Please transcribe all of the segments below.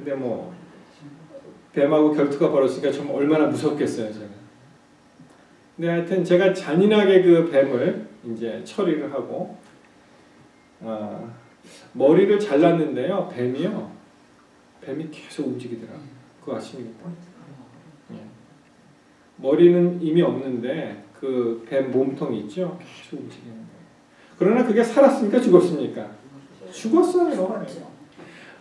근데 뭐 뱀하고 결투가 벌어지니까 좀 얼마나 무섭겠어요, 제가. 근데 하여튼 제가 잔인하게 그 뱀을 이제 처리를 하고 머리를 잘랐는데요, 뱀이 계속 움직이더라고요. 그거 아십니까? 예. 머리는 이미 없는데 그 뱀 몸통이 있죠, 계속 움직이는 거예요. 그러나 그게 살았습니까, 죽었습니까? 죽었어요.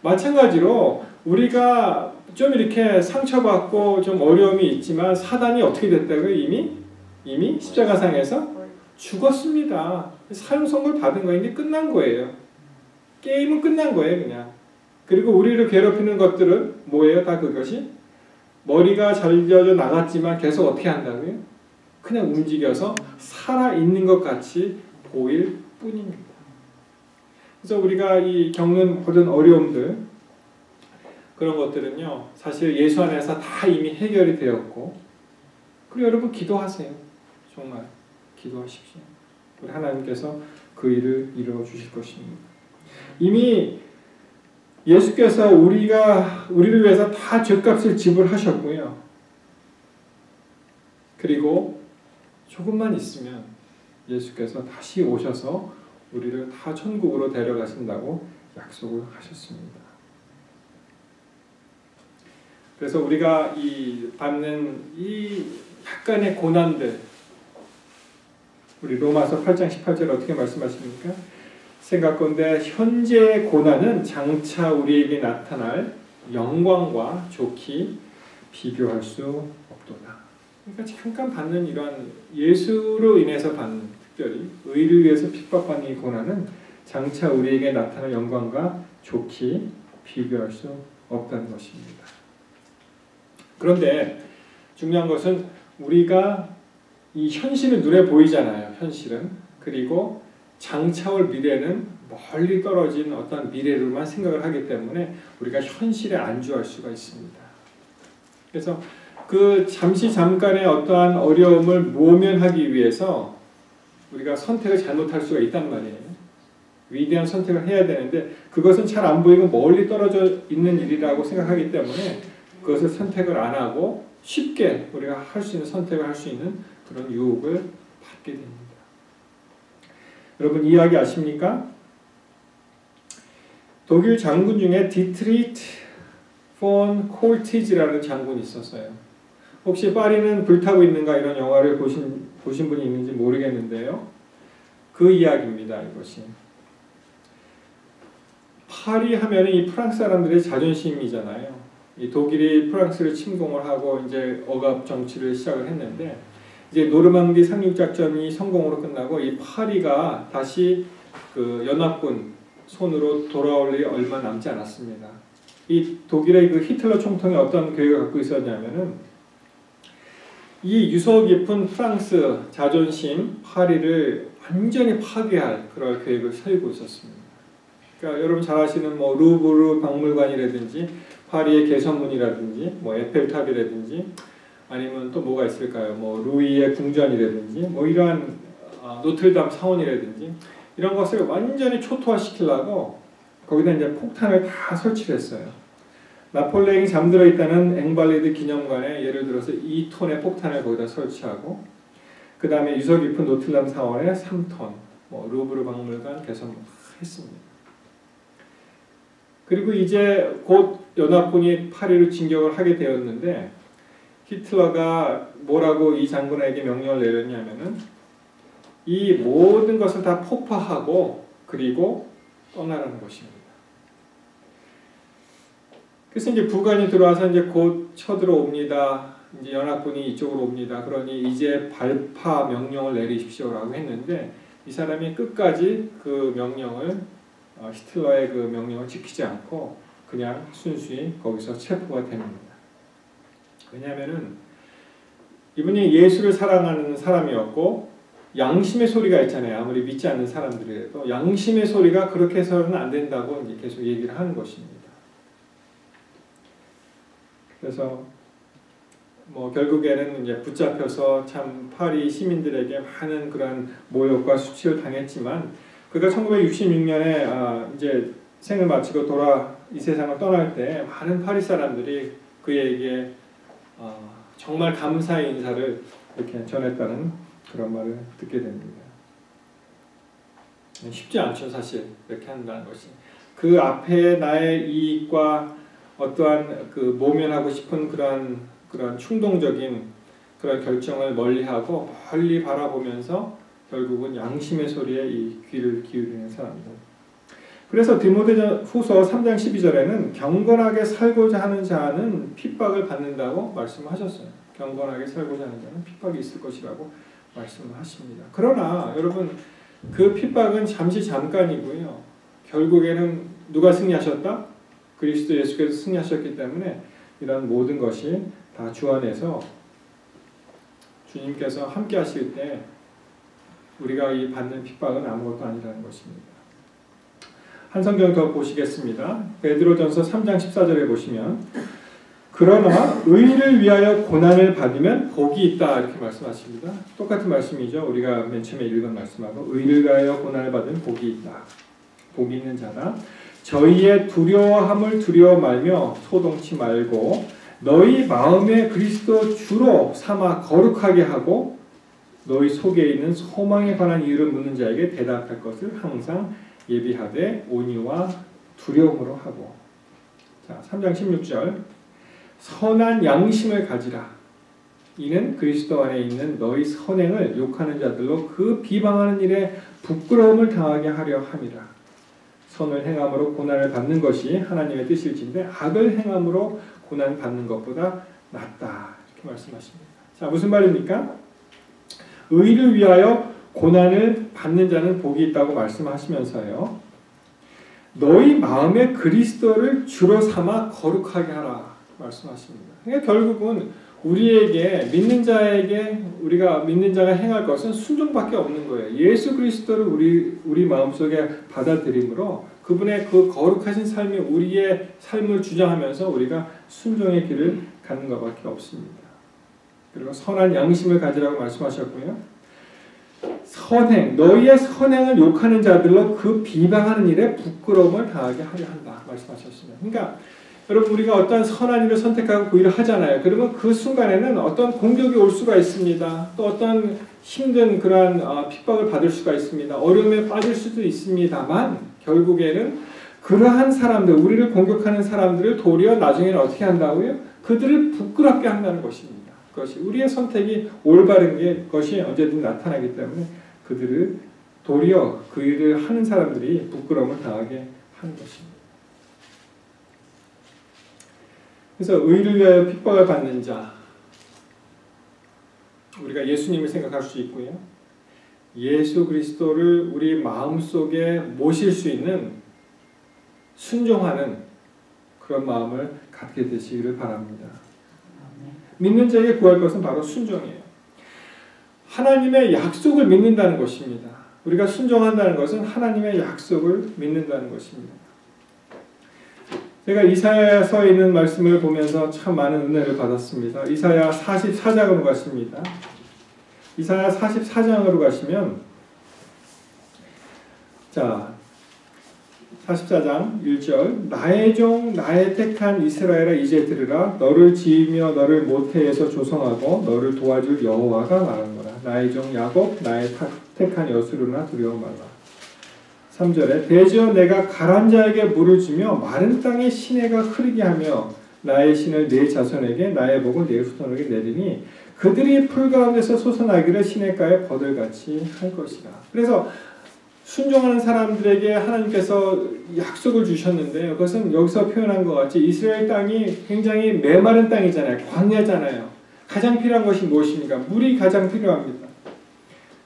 마찬가지로 우리가 좀 이렇게 상처받고 좀 어려움이 있지만 사단이 어떻게 됐다고요? 이미 십자가상에서 죽었습니다. 사형 선고를 받은 거예요. 이제 끝난 거예요. 게임은 끝난 거예요, 그냥. 그리고 우리를 괴롭히는 것들은 뭐예요? 다 그것이 머리가 잘려져 나갔지만 계속 어떻게 한다고요? 그냥 움직여서 살아있는 것 같이 보일 뿐입니다. 그래서 우리가 이 겪는 모든 어려움들, 그런 것들은요, 사실 예수 안에서 다 이미 해결이 되었고, 그리고 여러분 기도하세요. 정말 기도하십시오. 우리 하나님께서 그 일을 이루어 주실 것입니다. 이미 예수께서 우리를 위해서 다 죄값을 지불하셨고요. 그리고 조금만 있으면 예수께서 다시 오셔서 우리를 다 천국으로 데려가신다고 약속을 하셨습니다. 그래서 우리가 받는 이 약간의 고난들, 우리 로마서 8장 18절 어떻게 말씀하십니까? 생각건대 현재의 고난은 장차 우리에게 나타날 영광과 좋게 비교할 수 없도다. 그러니까 잠깐 받는 이러한 예수로 인해서 받는, 특별히 의를 위해서 핍박받는 이 고난은 장차 우리에게 나타날 영광과 좋게 비교할 수 없다는 것입니다. 그런데 중요한 것은 우리가 이 현실은 눈에 보이잖아요. 현실은. 그리고 장차 올 미래는 멀리 떨어진 어떤 미래로만 생각을 하기 때문에 우리가 현실에 안주할 수가 있습니다. 그래서 그 잠깐의 어떠한 어려움을 모면하기 위해서 우리가 선택을 잘못할 수가 있단 말이에요. 위대한 선택을 해야 되는데 그것은 잘 안 보이고 멀리 떨어져 있는 일이라고 생각하기 때문에 그것을 선택을 안 하고 쉽게 우리가 할 수 있는 선택을 할 수 있는 그런 유혹을 받게 됩니다. 여러분 이 이야기 아십니까? 독일 장군 중에 디트리트 폰 콜티지라는 장군이 있었어요. 혹시 파리는 불타고 있는가 이런 영화를 보신 분이 있는지 모르겠는데요. 그 이야기입니다. 이것이. 파리 하면은 이 프랑스 사람들의 자존심이잖아요. 이 독일이 프랑스를 침공을 하고 이제 억압 정치를 시작을 했는데 이제 노르망디 상륙 작전이 성공으로 끝나고 이 파리가 다시 그 연합군 손으로 돌아올 일이 얼마 남지 않았습니다. 이 독일의 그 히틀러 총통이 어떤 계획을 갖고 있었냐면은 이 유서 깊은 프랑스 자존심 파리를 완전히 파괴할 그런 계획을 세우고 있었습니다. 그러니까 여러분 잘 아시는 뭐 루브르 박물관이라든지 파리의 개선문이라든지 뭐 에펠탑이라든지 아니면 또 뭐가 있을까요? 뭐 루이의 궁전이라든지 뭐 이러한 노틀담 사원이라든지 이런 것을 완전히 초토화시키려고 거기다 이제 폭탄을 다 설치를 했어요. 나폴레옹이 잠들어 있다는 앵발리드 기념관에 예를 들어서 2톤의 폭탄을 거기다 설치하고 그 다음에 유서 깊은 노틀담 사원에 3톤, 뭐 루브르 박물관 개선 했습니다. 그리고 이제 곧 연합군이 파리를 진격을 하게 되었는데 히틀러가 뭐라고 이 장군에게 명령을 내렸냐면은 이 모든 것을 다 폭파하고 그리고 떠나라는 것입니다. 그래서 이제 북한이 들어와서 이제 곧 쳐들어옵니다. 이제 연합군이 이쪽으로 옵니다. 그러니 이제 발파 명령을 내리십시오라고 했는데 이 사람이 끝까지 그 명령을 히틀러의 그 명령을 지키지 않고 그냥 순수히 거기서 체포가 됩니다. 왜냐하면은 이분이 예수를 사랑하는 사람이었고 양심의 소리가 있잖아요. 아무리 믿지 않는 사람들이라도 양심의 소리가 그렇게 해서는 안 된다고 이제 계속 얘기를 하는 것입니다. 그래서 뭐 결국에는 이제 붙잡혀서 참 파리 시민들에게 많은 그런 모욕과 수치를 당했지만 그가 1966년에 이제 생을 마치고 이 세상을 떠날 때 많은 파리 사람들이 그에게 정말 감사의 인사를 이렇게 전했다는 그런 말을 듣게 됩니다. 쉽지 않죠, 사실 이렇게 한다는 것이. 그 앞에 나의 이익과 어떠한 그 모면하고 싶은 그러한 충동적인 그런 결정을 멀리하고 멀리 바라보면서 결국은 양심의 소리에 이 귀를 기울이는 사람들. 그래서 디모데후서 3장 12절에는 경건하게 살고자 하는 자는 핍박을 받는다고 말씀하셨어요. 경건하게 살고자 하는 자는 핍박이 있을 것이라고 말씀을 하십니다. 그러나 여러분, 그 핍박은 잠깐이고요. 결국에는 누가 승리하셨다? 그리스도 예수께서 승리하셨기 때문에 이런 모든 것이 다 주 안에서 주님께서 함께 하실 때 우리가 이 받는 핍박은 아무것도 아니라는 것입니다. 한 성경 더 보시겠습니다. 베드로전서 3장 14절에 보시면 그러나 의를 위하여 고난을 받으면 복이 있다 이렇게 말씀하십니다. 똑같은 말씀이죠. 우리가 맨 처음에 읽은 말씀하고 의를 위하여 고난을 받으면 복이 있다. 복이 있는 자다. 저희의 두려워함을 두려워 말며 소동치 말고 너희 마음에 그리스도 주로 삼아 거룩하게 하고 너희 속에 있는 소망에 관한 이유를 묻는 자에게 대답할 것을 항상 예비하되 온유와 두려움으로 하고. 자, 3장 16절 선한 양심을 가지라. 이는 그리스도 안에 있는 너희 선행을 욕하는 자들로 그 비방하는 일에 부끄러움을 당하게 하려 함이라. 선을 행함으로 고난을 받는 것이 하나님의 뜻일진데 악을 행함으로 고난 받는 것보다 낫다. 이렇게 말씀하십니다. 자, 무슨 말입니까? 의를 위하여 고난을 받는 자는 복이 있다고 말씀하시면서요. 너희 마음에 그리스도를 주로 삼아 거룩하게 하라 말씀하십니다. 그러니까 결국은 우리에게 믿는 자에게 우리가 믿는 자가 행할 것은 순종밖에 없는 거예요. 예수 그리스도를 우리 마음속에 받아들임으로 그분의 그 거룩하신 삶이 우리의 삶을 주장하면서 우리가 순종의 길을 가는 것밖에 없습니다. 그리고 선한 양심을 가지라고 말씀하셨고요. 선행, 너희의 선행을 욕하는 자들로 그 비방하는 일에 부끄러움을 당하게 하려 한다 말씀하셨습니다. 그러니까 여러분 우리가 어떤 선한 일을 선택하고 그 일을 하잖아요. 그러면 그 순간에는 어떤 공격이 올 수가 있습니다. 또 어떤 힘든 그러한 핍박을 받을 수가 있습니다. 어려움에 빠질 수도 있습니다만 결국에는 그러한 사람들, 우리를 공격하는 사람들을 도리어 나중에는 어떻게 한다고요? 그들을 부끄럽게 한다는 것입니다. 그것이 우리의 선택이 올바른 것이 언제든 나타나기 때문에 그들을 도리어 그 일을 하는 사람들이 부끄러움을 당하게 하는 것입니다. 그래서 의를 위하여 핍박을 받는 자, 우리가 예수님을 생각할 수 있고요. 예수 그리스도를 우리 마음속에 모실 수 있는 순종하는 그런 마음을 갖게 되시기를 바랍니다. 믿는 자에게 구할 것은 바로 순종이에요. 하나님의 약속을 믿는다는 것입니다. 우리가 순종한다는 것은 하나님의 약속을 믿는다는 것입니다. 제가 이사야서에 있는 말씀을 보면서 참 많은 은혜를 받았습니다. 이사야 44장으로 가십니다. 이사야 44장으로 가시면 자 44장 1절 나의 종 나의 택한 이스라엘아 이제 들으라 너를 지으며 너를 모태에서 조성하고 너를 도와줄 여호와가 말하노라 나의 종 야곱 나의 택한 여수르나 두려워 말라. 3절에 대지어 내가 가란 자에게 물을 주며 마른 땅에 시내가 흐르게 하며 나의 신을 내 자손에게 나의 복을 내 후손에게 내리니 그들이 풀 가운데서 솟아나기를 시냇가에 버들같이 할 것이다. 그래서 순종하는 사람들에게 하나님께서 약속을 주셨는데 그것은 여기서 표현한 것 같이 이스라엘 땅이 굉장히 메마른 땅이잖아요. 광야잖아요. 가장 필요한 것이 무엇입니까? 물이 가장 필요합니다.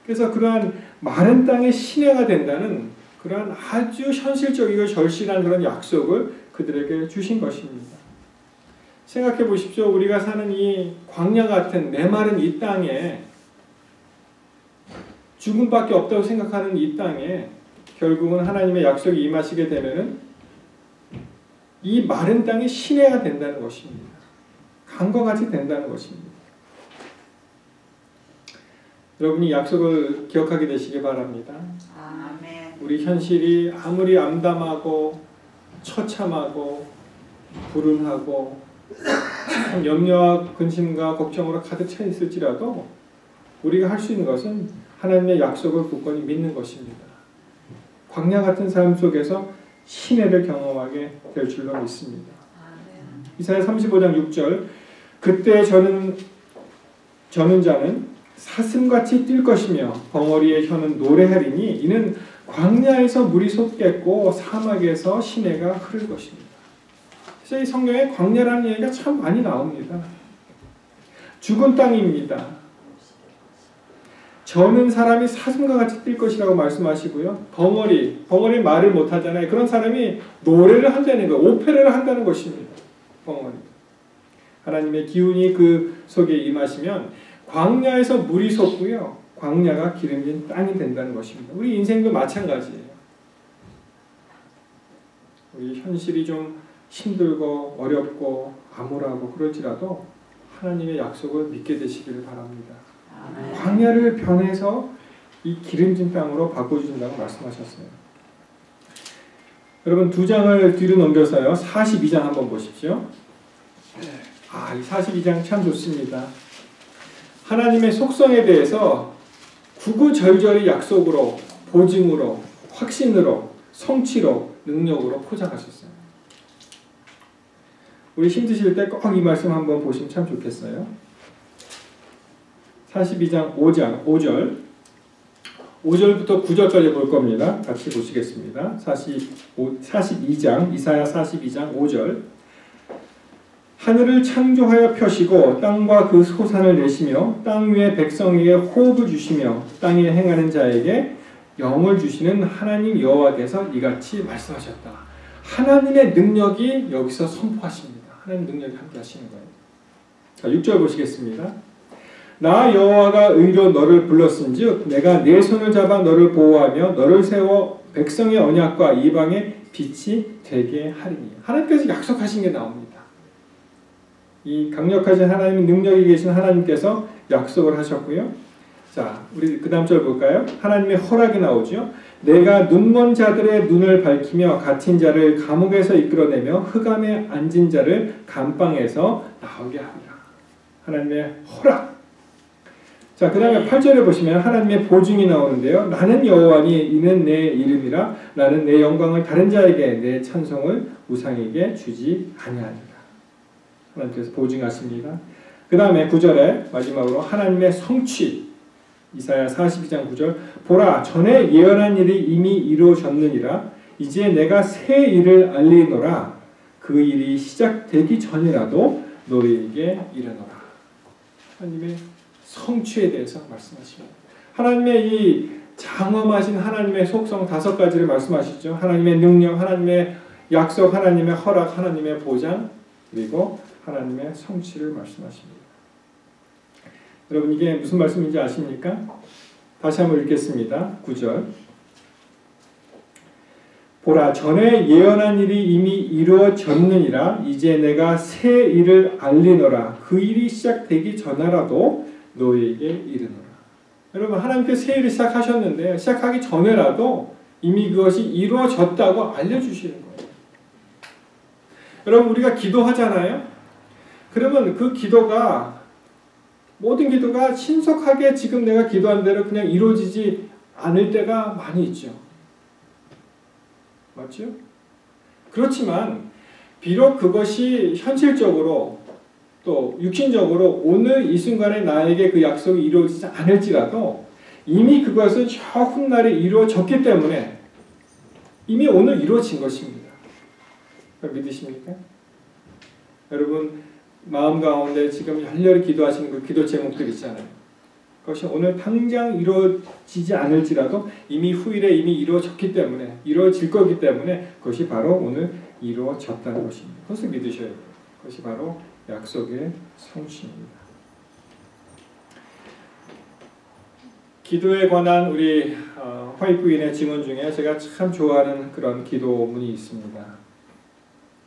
그래서 그러한 마른 땅의 시내가 된다는 그러한 아주 현실적이고 절실한 그런 약속을 그들에게 주신 것입니다. 생각해 보십시오. 우리가 사는 이 광야 같은 메마른 이 땅에 죽음밖에 없다고 생각하는 이 땅에 결국은 하나님의 약속이 임하시게 되면은 이 마른 땅이 시내가 된다는 것입니다. 강과 같이 된다는 것입니다. 여러분이 약속을 기억하게 되시기 바랍니다. 아멘. 우리 현실이 아무리 암담하고 처참하고 불운하고 참 염려와 근심과 걱정으로 가득 차 있을지라도 우리가 할 수 있는 것은 하나님의 약속을 굳건히 믿는 것입니다. 광야 같은 삶 속에서 신혜를 경험하게 될 줄로 믿습니다. 이사야 35장 6절 그때 저는 자는 사슴같이 뛸 것이며 벙어리의 혀는 노래하리니 이는 광야에서 물이 솟겠고 사막에서 시내가 흐를 것입니다. 그래서 이 성경에 광야라는 얘기가 참 많이 나옵니다. 죽은 땅입니다. 저는 사람이 사슴과 같이 뛸 것이라고 말씀하시고요. 벙어리 말을 못하잖아요. 그런 사람이 노래를 한다는 거예요. 오페라를 한다는 것입니다. 벙어리. 하나님의 기운이 그 속에 임하시면 광야에서 물이 솟고요. 광야가 기름진 땅이 된다는 것입니다. 우리 인생도 마찬가지예요. 우리 현실이 좀 힘들고 어렵고 암울하고 그럴지라도 하나님의 약속을 믿게 되시기를 바랍니다. 광야를 변해서 이 기름진 땅으로 바꿔주신다고 말씀하셨어요. 여러분 2장을 뒤로 넘겨서요. 42장 한번 보십시오. 이 42장 참 좋습니다. 하나님의 속성에 대해서 구구절절히 약속으로, 보증으로, 확신으로, 성취로, 능력으로 포장하셨어요. 우리 힘드실 때 꼭 이 말씀 한번 보시면 참 좋겠어요. 42장 5절 5절부터 9절까지 볼 겁니다. 같이 보시겠습니다. 42장 이사야 42장 5절 하늘을 창조하여 펴시고 땅과 그 소산을 내시며 땅 위에 백성에게 호흡을 주시며 땅에 행하는 자에게 영을 주시는 하나님 여호와께서 이같이 말씀하셨다. 하나님의 능력이 여기서 선포하십니다. 하나님 능력이 함께 하시는 거예요. 자, 6절 보시겠습니다. 나 여호와가 의로 너를 불렀은즉 내가 네 손을 잡아 너를 보호하며 너를 세워 백성의 언약과 이방의 빛이 되게 하리니. 하나님께서 약속하신 게 나옵니다. 이 강력하신 하나님의 능력이 계신 하나님께서 약속을 하셨고요. 자, 우리 그 다음 절 볼까요? 하나님의 허락이 나오죠. 내가 눈먼 자들의 눈을 밝히며 갇힌 자를 감옥에서 이끌어내며 흑암에 앉은 자를 감방에서 나오게 하리라. 하나님의 허락. 자, 그 다음에 8절에 보시면 하나님의 보증이 나오는데요. 나는 여호와니 이는 내 이름이라. 나는 내 영광을 다른 자에게 내 찬송을 우상에게 주지 아니하리라. 하나님께서 보증하십니다. 그 다음에 9절에 마지막으로 하나님의 성취. 이사야 42장 9절 보라 전에 예언한 일이 이미 이루어졌느니라. 이제 내가 새 일을 알리노라. 그 일이 시작되기 전이라도 너희에게 이르노라. 하나님의 성취에 대해서 말씀하십니다. 하나님의 이 장엄하신 하나님의 속성 5가지를 말씀하시죠. 하나님의 능력, 하나님의 약속, 하나님의 허락, 하나님의 보장, 그리고 하나님의 성취를 말씀하십니다. 여러분 이게 무슨 말씀인지 아십니까? 다시 한번 읽겠습니다. 9절 보라 전에 예언한 일이 이미 이루어졌느니라. 이제 내가 새 일을 알리노라. 그 일이 시작되기 전에라도 너에게 이르노라. 여러분 하나님께서 새 일을 시작하셨는데 시작하기 전에라도 이미 그것이 이루어졌다고 알려주시는 거예요. 여러분 우리가 기도하잖아요. 그러면 그 기도가 모든 기도가 신속하게 지금 내가 기도한 대로 그냥 이루어지지 않을 때가 많이 있죠. 맞죠? 그렇지만 비록 그것이 현실적으로 또 육신적으로 오늘 이 순간에 나에게 그 약속이 이루어지지 않을지라도 이미 그것은 저 훗날에 이루어졌기 때문에 이미 오늘 이루어진 것입니다. 믿으십니까? 여러분 마음 가운데 지금 열렬히 기도하시는 그 기도 제목들 있잖아요. 그것이 오늘 당장 이루어지지 않을지라도 이미 후일에 이미 이루어졌기 때문에 이루어질 거기 때문에 그것이 바로 오늘 이루어졌다는 것입니다. 그것을 믿으셔야 돼요. 그것이 바로 약속의 성취입니다. 기도에 관한 우리 화이트부인의 증언 중에 제가 참 좋아하는 그런 기도문이 있습니다.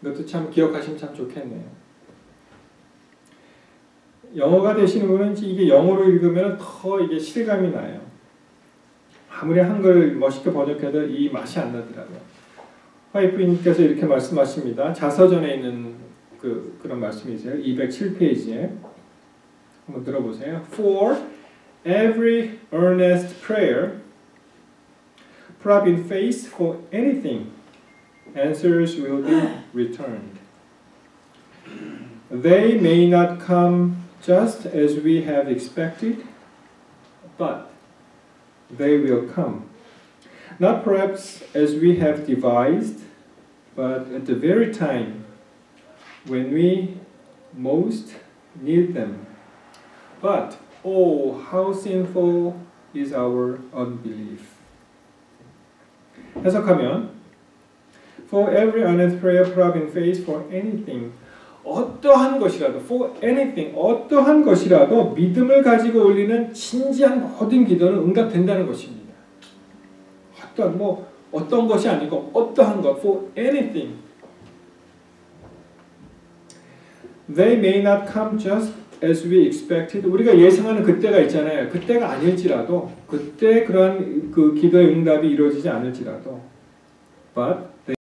이것도 참 기억하시면 참 좋겠네요. 영어가 되시는 분은 이게 영어로 읽으면 더 이게 실감이 나요. 아무리 한글 멋있게 번역해도 이 맛이 안 나더라고요. 화이트님께서 이렇게 말씀하십니다. 자서전에 있는 그런 말씀이세요. 207페이지에 한번 들어보세요. For every earnest prayer, put up in faith for anything, answers will be returned. They may not come just as we have expected, but they will come. Not perhaps as we have devised, but at the very time when we most need them. But, oh, how sinful is our unbelief. 해석하면 For every earnest prayer put up in faith for anything, 어떠한 것이라도, for anything, 어떠한 것이라도 믿음을 가지고 올리는 진지한 모든 기도는 응답된다는 것입니다. 어떤 것이 아니고 어떠한 것, for anything. They may not come just as we expected. 우리가 예상하는 그때가 있잖아요. 그때가 아닐지라도, 그때 그러한 그 기도의 응답이 이루어지지 않을지라도, but